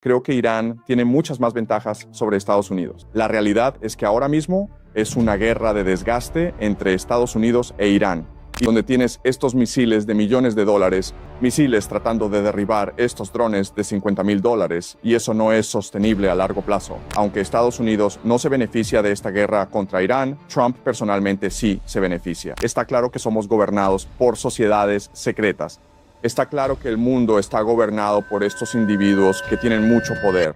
creo que Irán tiene muchas más ventajas sobre Estados Unidos. La realidad es que ahora mismo es una guerra de desgaste entre Estados Unidos e Irán, y donde tienes estos misiles de millones de dólares, misiles tratando de derribar estos drones de $50,000, y eso no es sostenible a largo plazo. Aunque Estados Unidos no se beneficia de esta guerra contra Irán, Trump personalmente sí se beneficia. Está claro que somos gobernados por sociedades secretas. Está claro que el mundo está gobernado por estos individuos que tienen mucho poder.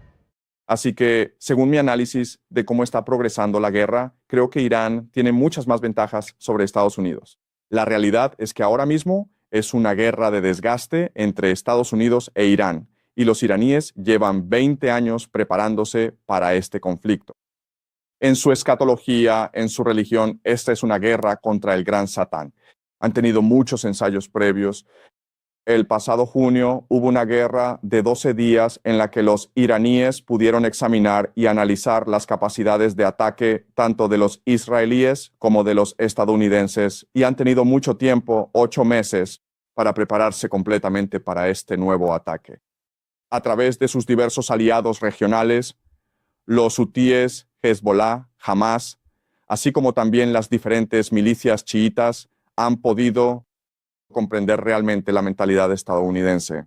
Así que, según mi análisis de cómo está progresando la guerra, creo que Irán tiene muchas más ventajas sobre Estados Unidos. La realidad es que ahora mismo es una guerra de desgaste entre Estados Unidos e Irán, y los iraníes llevan 20 años preparándose para este conflicto. En su escatología, en su religión, esta es una guerra contra el gran Satán. Han tenido muchos ensayos previos. El pasado junio hubo una guerra de 12 días en la que los iraníes pudieron examinar y analizar las capacidades de ataque tanto de los israelíes como de los estadounidenses, y han tenido mucho tiempo, 8 meses, para prepararse completamente para este nuevo ataque. A través de sus diversos aliados regionales, los hutíes, Hezbollah, Hamas, así como también las diferentes milicias chiitas, han podido comprender realmente la mentalidad estadounidense.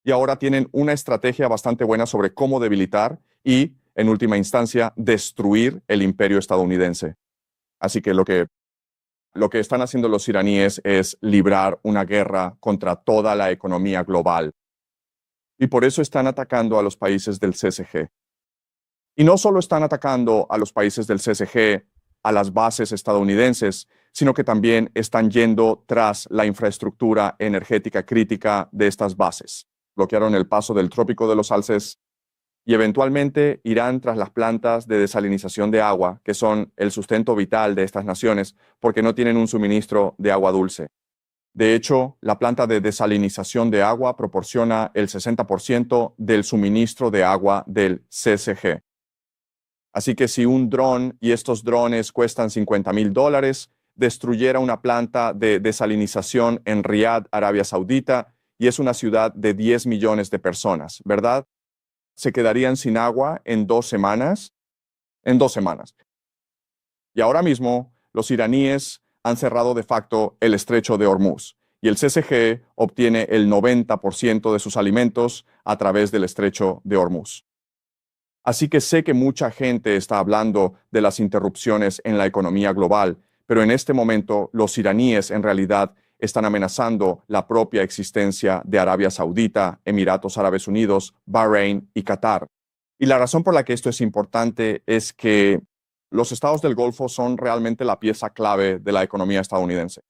Y ahora tienen una estrategia bastante buena sobre cómo debilitar y, en última instancia, destruir el imperio estadounidense. Así que lo que están haciendo los iraníes es librar una guerra contra toda la economía global. Y por eso están atacando a los países del CSG. Y no solo están atacando a los países del CSG, a las bases estadounidenses, sino que también están yendo tras la infraestructura energética crítica de estas bases. Bloquearon el paso del Trópico de los Alces y eventualmente irán tras las plantas de desalinización de agua, que son el sustento vital de estas naciones, porque no tienen un suministro de agua dulce. De hecho, la planta de desalinización de agua proporciona el 60% del suministro de agua del CSG. Así que si un dron, y estos drones cuestan $50,000, destruyera una planta de desalinización en Riad, Arabia Saudita, y es una ciudad de 10 millones de personas, ¿verdad? Se quedarían sin agua en 2 semanas. En 2 semanas. Y ahora mismo, los iraníes han cerrado de facto el estrecho de Hormuz, y el CSG obtiene el 90% de sus alimentos a través del estrecho de Hormuz. Así que sé que mucha gente está hablando de las interrupciones en la economía global, pero en este momento los iraníes en realidad están amenazando la propia existencia de Arabia Saudita, Emiratos Árabes Unidos, Bahrein y Qatar. Y la razón por la que esto es importante es que los estados del Golfo son realmente la pieza clave de la economía estadounidense.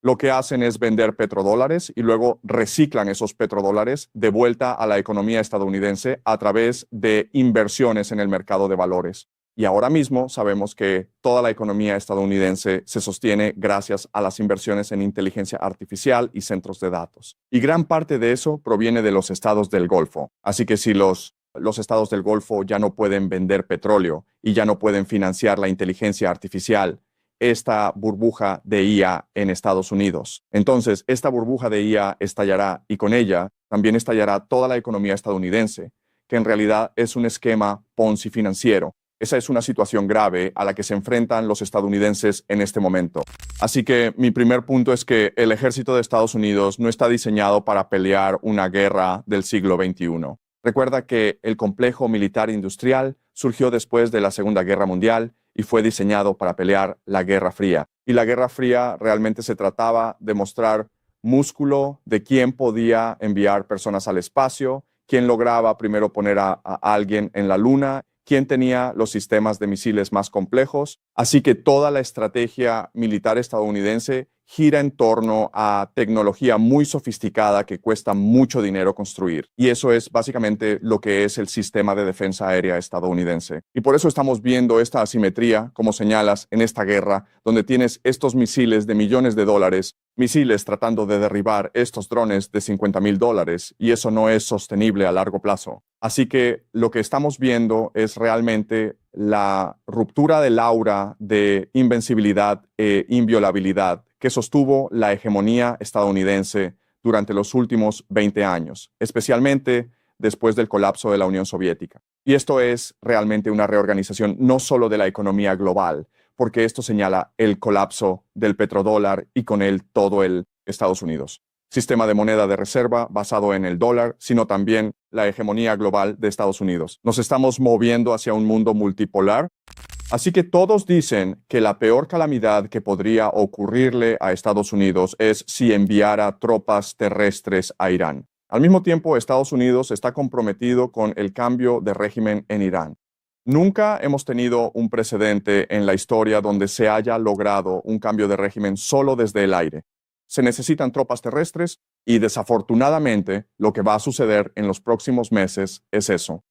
Lo que hacen es vender petrodólares y luego reciclan esos petrodólares de vuelta a la economía estadounidense a través de inversiones en el mercado de valores. Y ahora mismo sabemos que toda la economía estadounidense se sostiene gracias a las inversiones en inteligencia artificial y centros de datos. Y gran parte de eso proviene de los estados del Golfo. Así que si los estados del Golfo ya no pueden vender petróleo y ya no pueden financiar la inteligencia artificial, esta burbuja de IA en Estados Unidos. Entonces, esta burbuja de IA estallará, y con ella también estallará toda la economía estadounidense, que en realidad es un esquema Ponzi financiero. Esa es una situación grave a la que se enfrentan los estadounidenses en este momento. Así que mi primer punto es que el ejército de Estados Unidos no está diseñado para pelear una guerra del siglo XXI. Recuerda que el complejo militar industrial surgió después de la Segunda Guerra Mundial y fue diseñado para pelear la Guerra Fría. Y la Guerra Fría realmente se trataba de mostrar músculo de quién podía enviar personas al espacio, quién lograba primero poner a alguien en la Luna, quién tenía los sistemas de misiles más complejos. Así que toda la estrategia militar estadounidense gira en torno a tecnología muy sofisticada que cuesta mucho dinero construir. Y eso es básicamente lo que es el sistema de defensa aérea estadounidense. Y por eso estamos viendo esta asimetría, como señalas, en esta guerra, donde tienes estos misiles de millones de dólares, misiles tratando de derribar estos drones de $50,000, y eso no es sostenible a largo plazo. Así que lo que estamos viendo es realmente la ruptura del aura de invencibilidad e inviolabilidad que sostuvo la hegemonía estadounidense durante los últimos 20 años, especialmente después del colapso de la Unión Soviética. Y esto es realmente una reorganización no solo de la economía global, porque esto señala el colapso del petrodólar y con él todo el Estados Unidos. Sistema de moneda de reserva basado en el dólar, sino también la hegemonía global de Estados Unidos. Nos estamos moviendo hacia un mundo multipolar. Así que todos dicen que la peor calamidad que podría ocurrirle a Estados Unidos es si enviara tropas terrestres a Irán. Al mismo tiempo, Estados Unidos está comprometido con el cambio de régimen en Irán. Nunca hemos tenido un precedente en la historia donde se haya logrado un cambio de régimen solo desde el aire. Se necesitan tropas terrestres y desafortunadamente lo que va a suceder en los próximos meses es eso.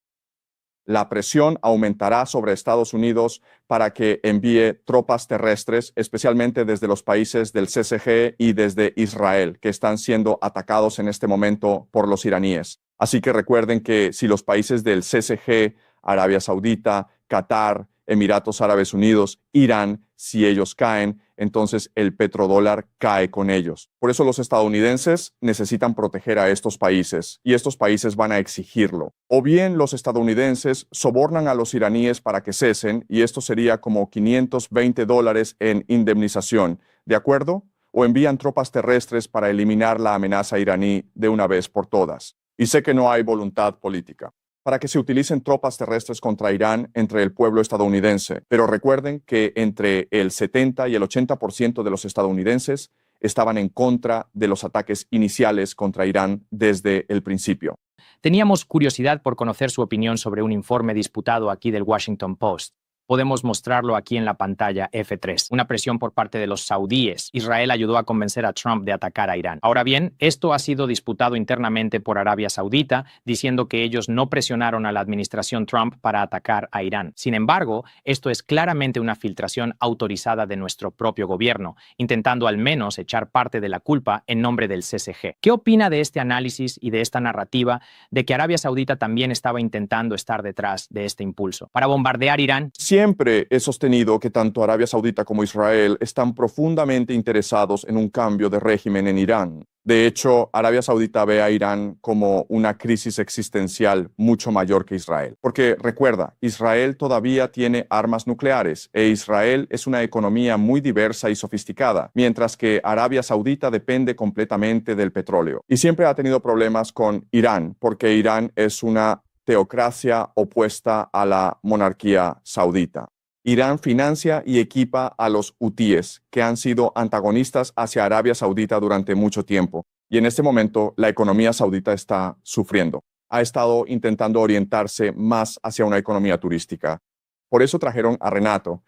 La presión aumentará sobre Estados Unidos para que envíe tropas terrestres, especialmente desde los países del CCG y desde Israel, que están siendo atacados en este momento por los iraníes. Así que recuerden que si los países del CCG, Arabia Saudita, Qatar, Emiratos Árabes Unidos, Irán, si ellos caen, entonces el petrodólar cae con ellos. Por eso los estadounidenses necesitan proteger a estos países y estos países van a exigirlo. O bien los estadounidenses sobornan a los iraníes para que cesen y esto sería como $520 en indemnización, ¿de acuerdo? O envían tropas terrestres para eliminar la amenaza iraní de una vez por todas. Y sé que no hay voluntad política para que se utilicen tropas terrestres contra Irán entre el pueblo estadounidense. Pero recuerden que entre el 70 y el 80% de los estadounidenses estaban en contra de los ataques iniciales contra Irán desde el principio. Teníamos curiosidad por conocer su opinión sobre un informe disputado aquí del Washington Post. Podemos mostrarlo aquí en la pantalla F3. Una presión por parte de los saudíes. Israel ayudó a convencer a Trump de atacar a Irán. Ahora bien, esto ha sido disputado internamente por Arabia Saudita, diciendo que ellos no presionaron a la administración Trump para atacar a Irán. Sin embargo, esto es claramente una filtración autorizada de nuestro propio gobierno, intentando al menos echar parte de la culpa en nombre del CCG. ¿Qué opina de este análisis y de esta narrativa de que Arabia Saudita también estaba intentando estar detrás de este impulso para bombardear Irán? Siempre he sostenido que tanto Arabia Saudita como Israel están profundamente interesados en un cambio de régimen en Irán. De hecho, Arabia Saudita ve a Irán como una crisis existencial mucho mayor que Israel. Porque recuerda, Israel todavía tiene armas nucleares e Israel es una economía muy diversa y sofisticada, mientras que Arabia Saudita depende completamente del petróleo. Y siempre ha tenido problemas con Irán, porque Irán es una teocracia opuesta a la monarquía saudita. Irán financia y equipa a los hutíes, que han sido antagonistas hacia Arabia Saudita durante mucho tiempo. Y en este momento la economía saudita está sufriendo. Ha estado intentando orientarse más hacia una economía turística. Por eso trajeron a Renato.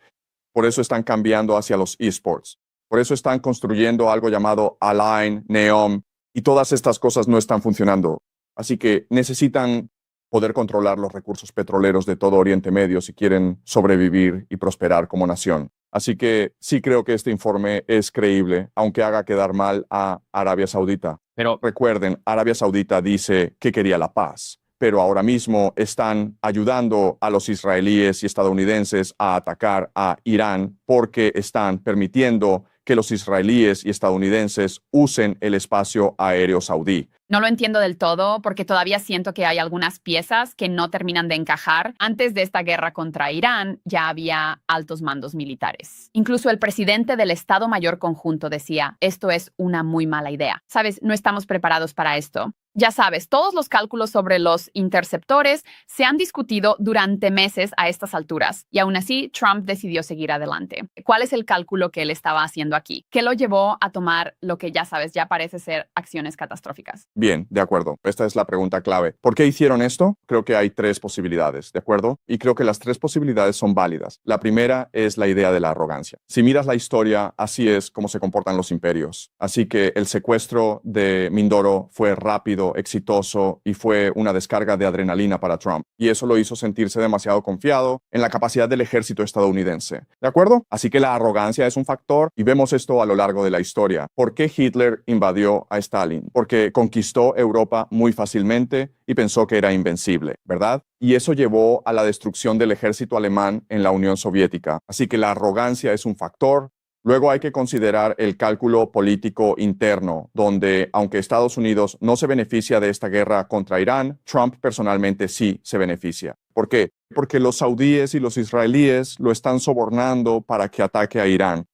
Por eso están cambiando hacia los esports. Por eso están construyendo algo llamado Align, Neom. Y todas estas cosas no están funcionando. Así que necesitan poder controlar los recursos petroleros de todo Oriente Medio si quieren sobrevivir y prosperar como nación. Así que sí creo que este informe es creíble, aunque haga quedar mal a Arabia Saudita. Pero recuerden, Arabia Saudita dice que quería la paz, pero ahora mismo están ayudando a los israelíes y estadounidenses a atacar a Irán porque están permitiendo que los israelíes y estadounidenses usen el espacio aéreo saudí. No lo entiendo del todo porque todavía siento que hay algunas piezas que no terminan de encajar. Antes de esta guerra contra Irán ya había altos mandos militares. Incluso el presidente del Estado Mayor Conjunto decía, esto es una muy mala idea. ¿Sabes? No estamos preparados para esto. Ya sabes, todos los cálculos sobre los interceptores se han discutido durante meses a estas alturas y aún así Trump decidió seguir adelante. ¿Cuál es el cálculo que él estaba haciendo aquí? ¿Qué lo llevó a tomar lo que ya sabes, ya parece ser acciones catastróficas? Bien, de acuerdo. Esta es la pregunta clave. ¿Por qué hicieron esto? Creo que hay tres posibilidades, ¿de acuerdo? Y creo que las tres posibilidades son válidas. La primera es la idea de la arrogancia. Si miras la historia, así es como se comportan los imperios. Así que el secuestro de Mindoro fue rápido, exitoso y fue una descarga de adrenalina para Trump. Y eso lo hizo sentirse demasiado confiado en la capacidad del ejército estadounidense. ¿De acuerdo? Así que la arrogancia es un factor y vemos esto a lo largo de la historia. ¿Por qué Hitler invadió a Stalin? Porque conquistó Europa muy fácilmente y pensó que era invencible, ¿verdad? Y eso llevó a la destrucción del ejército alemán en la Unión Soviética. Así que la arrogancia es un factor. Luego hay que considerar el cálculo político interno, donde, aunque Estados Unidos no se beneficia de esta guerra contra Irán, Trump personalmente sí se beneficia. ¿Por qué? Porque los saudíes y los israelíes lo están sobornando para que ataque a Irán.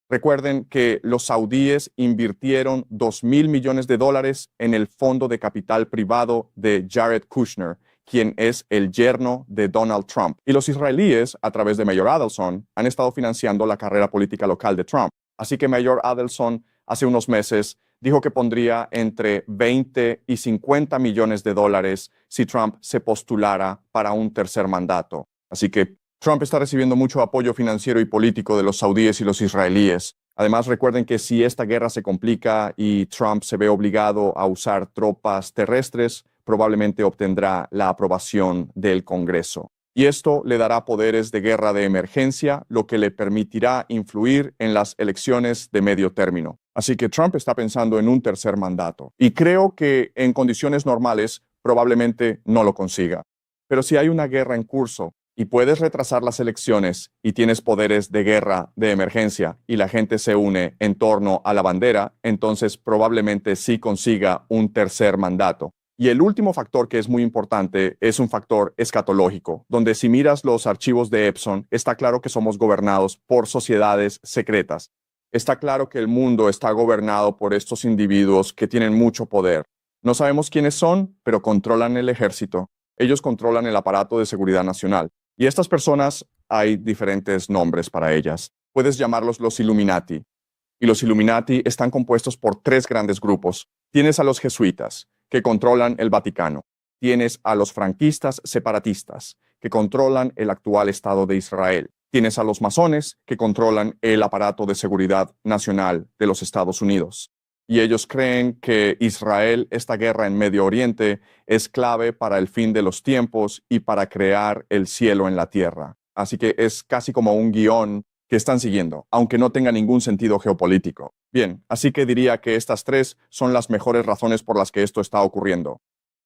Recuerden que los saudíes invirtieron $2.000 millones en el fondo de capital privado de Jared Kushner, quien es el yerno de Donald Trump. Y los israelíes, a través de Mayor Adelson, han estado financiando la carrera política local de Trump. Así que Mayor Adelson, hace unos meses, dijo que pondría entre 20 y 50 millones de dólares si Trump se postulara para un tercer mandato. Así que Trump está recibiendo mucho apoyo financiero y político de los saudíes y los israelíes. Además, recuerden que si esta guerra se complica y Trump se ve obligado a usar tropas terrestres, probablemente obtendrá la aprobación del Congreso. Y esto le dará poderes de guerra de emergencia, lo que le permitirá influir en las elecciones de medio término. Así que Trump está pensando en un tercer mandato. Y creo que en condiciones normales probablemente no lo consiga. Pero si hay una guerra en curso y puedes retrasar las elecciones y tienes poderes de guerra de emergencia y la gente se une en torno a la bandera, entonces probablemente sí consiga un tercer mandato. Y el último factor que es muy importante es un factor escatológico, donde si miras los archivos de Epson, está claro que somos gobernados por sociedades secretas. Está claro que el mundo está gobernado por estos individuos que tienen mucho poder. No sabemos quiénes son, pero controlan el ejército. Ellos controlan el aparato de seguridad nacional. Y estas personas, hay diferentes nombres para ellas. Puedes llamarlos los Illuminati. Y los Illuminati están compuestos por 3 grandes grupos. Tienes a los jesuitas, que controlan el Vaticano. Tienes a los franquistas separatistas, que controlan el actual Estado de Israel. Tienes a los masones, que controlan el aparato de seguridad nacional de los Estados Unidos. Y ellos creen que Israel, esta guerra en Medio Oriente, es clave para el fin de los tiempos y para crear el cielo en la tierra. Así que es casi como un guión que están siguiendo, aunque no tenga ningún sentido geopolítico. Bien, así que diría que estas 3 son las mejores razones por las que esto está ocurriendo.